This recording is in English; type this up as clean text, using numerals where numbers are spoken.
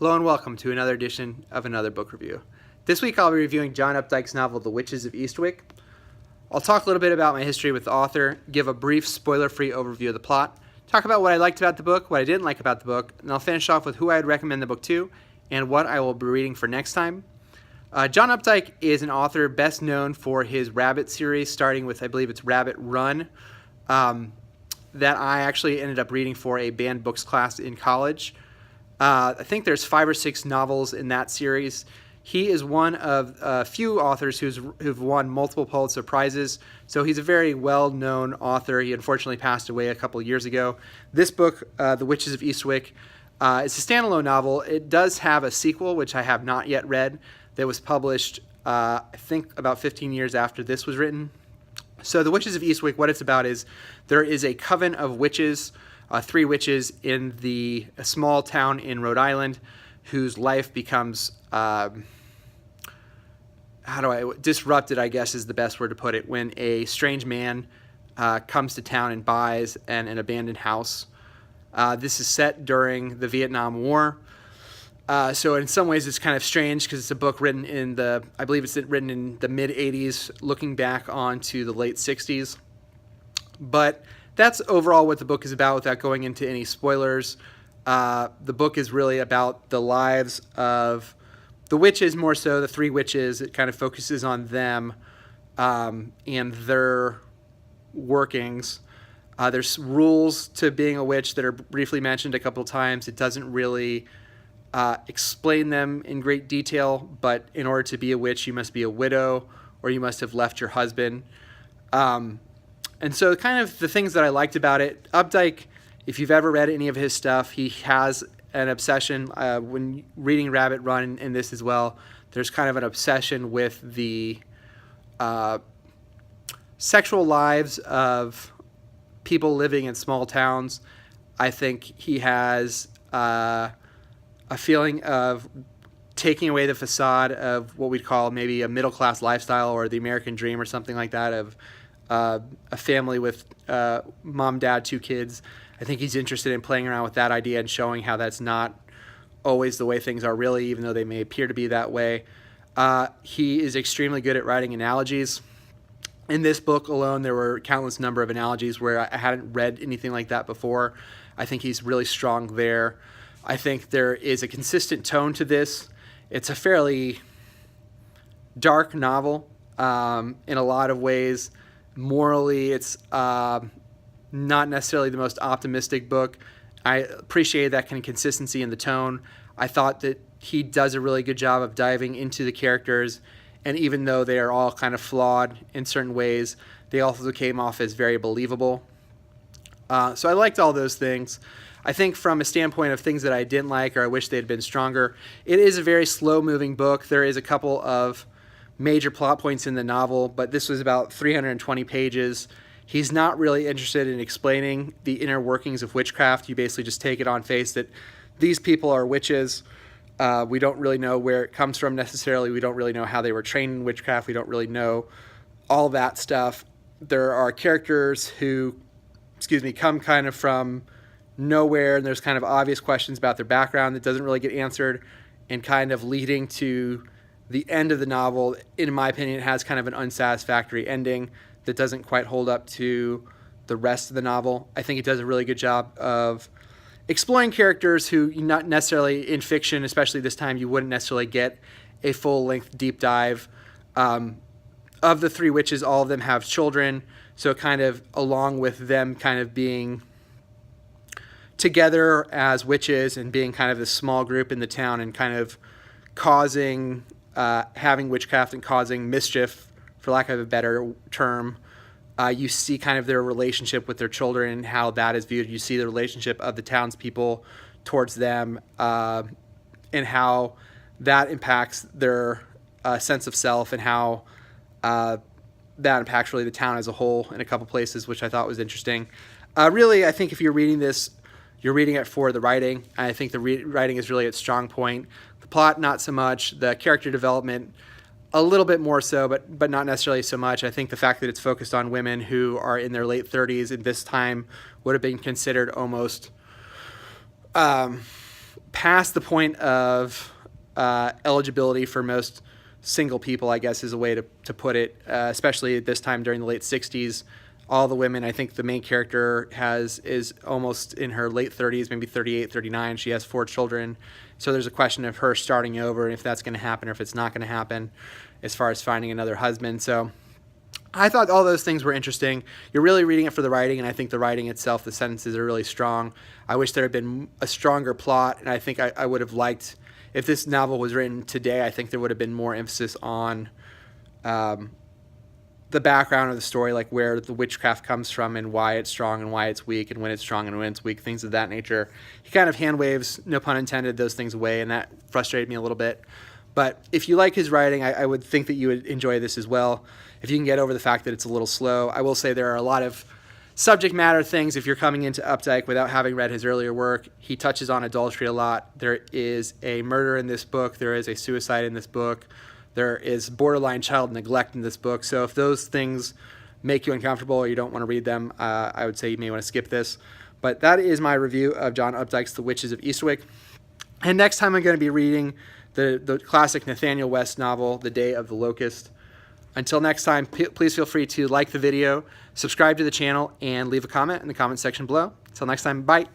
Hello and welcome to another edition of Another Book Review. This week I'll be reviewing John Updike's novel The Witches of Eastwick. I'll talk a little bit about my history with the author, give a brief spoiler-free overview of the plot, talk about what I liked about the book, what I didn't like about the book, and I'll finish off with who I'd recommend the book to and what I will be reading for next time. John Updike is an author best known for his Rabbit series, starting with, I believe it's Rabbit Run, that I actually ended up reading for a banned books class in college. I think there's 5 or 6 novels in that series. He is one of a few authors who've won multiple Pulitzer Prizes, so he's a very well-known author. He unfortunately passed away a couple years ago. This book, The Witches of Eastwick, is a standalone novel. It does have a sequel, which I have not yet read, that was published, I think, about 15 years after this was written. So The Witches of Eastwick, what it's about is there is a coven of witches, 3 witches in a small town in Rhode Island whose life becomes, disrupted, I guess is the best word to put it, when a strange man comes to town and buys an abandoned house. This is set during the Vietnam War. So in some ways it's kind of strange because it's a book written in I believe it's written in the mid-'80s, looking back onto the late 60s. But that's overall what the book is about without going into any spoilers. The book is really about the lives of the witches, more so the 3 witches. It kind of focuses on them and their workings. There's rules to being a witch that are briefly mentioned a couple of times. It doesn't really explain them in great detail, but in order to be a witch, you must be a widow or you must have left your husband. And so kind of the things that I liked about it, Updike, if you've ever read any of his stuff, he has an obsession, when reading Rabbit Run and this as well, there's kind of an obsession with the sexual lives of people living in small towns. I think he has a feeling of taking away the facade of what we'd call maybe a middle-class lifestyle or the American dream or something like that of a family with mom, dad, 2 kids. I think he's interested in playing around with that idea and showing how that's not always the way things are really, even though they may appear to be that way. He is extremely good at writing analogies. In this book alone, there were countless number of analogies where I hadn't read anything like that before. I think he's really strong there. I think there is a consistent tone to this. It's a fairly dark novel in a lot of ways. Morally, it's not necessarily the most optimistic book. I appreciate that kind of consistency in the tone. I thought that he does a really good job of diving into the characters, and even though they are all kind of flawed in certain ways, they also came off as very believable. So I liked all those things. I think from a standpoint of things that I didn't like or I wish they had been stronger, it is a very slow-moving book. There is a couple of major plot points in the novel, but this was about 320 pages. He's not really interested in explaining the inner workings of witchcraft. You basically just take it on face that these people are witches. We don't really know where it comes from necessarily. We don't really know how they were trained in witchcraft. We don't really know all that stuff. There are characters who, come kind of from nowhere, and there's kind of obvious questions about their background that doesn't really get answered, and kind of leading to the end of the novel. In my opinion, it has kind of an unsatisfactory ending that doesn't quite hold up to the rest of the novel. I think it does a really good job of exploring characters who, not necessarily in fiction, especially this time, you wouldn't necessarily get a full-length deep dive. Of the 3 witches, all of them have children, so kind of along with them kind of being together as witches and being kind of this small group in the town and kind of causing, having witchcraft and causing mischief, for lack of a better term. You see kind of their relationship with their children and how that is viewed. You see the relationship of the townspeople towards them and how that impacts their sense of self and how that impacts really the town as a whole in a couple places, which I thought was interesting. Really, I think if you're reading this, you're reading it for the writing. I think the writing is really its strong point. The plot, not so much. The character development, a little bit more so, but not necessarily so much. I think the fact that it's focused on women who are in their late 30s at this time would have been considered almost past the point of eligibility for most single people, I guess is a way to put it, especially at this time during the late 60s. All the women, I think the main character is almost in her late 30s, maybe 38, 39. She has 4 children. So there's a question of her starting over and if that's going to happen or if it's not going to happen as far as finding another husband. So I thought all those things were interesting. You're really reading it for the writing, and I think the writing itself, the sentences are really strong. I wish there had been a stronger plot, and I think I would have liked, if this novel was written today, I think there would have been more emphasis on the background of the story, like where the witchcraft comes from and why it's strong and why it's weak and when it's strong and when it's weak, things of that nature. He kind of hand waves, no pun intended, those things away, and that frustrated me a little bit. But if you like his writing, I would think that you would enjoy this as well. If you can get over the fact that it's a little slow. I will say there are a lot of subject matter things if you're coming into Updike without having read his earlier work. He touches on adultery a lot. There is a murder in this book. There is a suicide in this book. There is borderline child neglect in this book. So if those things make you uncomfortable or you don't want to read them, I would say you may want to skip this. But that is my review of John Updike's The Witches of Eastwick. And next time I'm going to be reading the classic Nathaniel West novel, The Day of the Locust. Until next time, please feel free to like the video, subscribe to the channel, and leave a comment in the comment section below. Until next time, bye.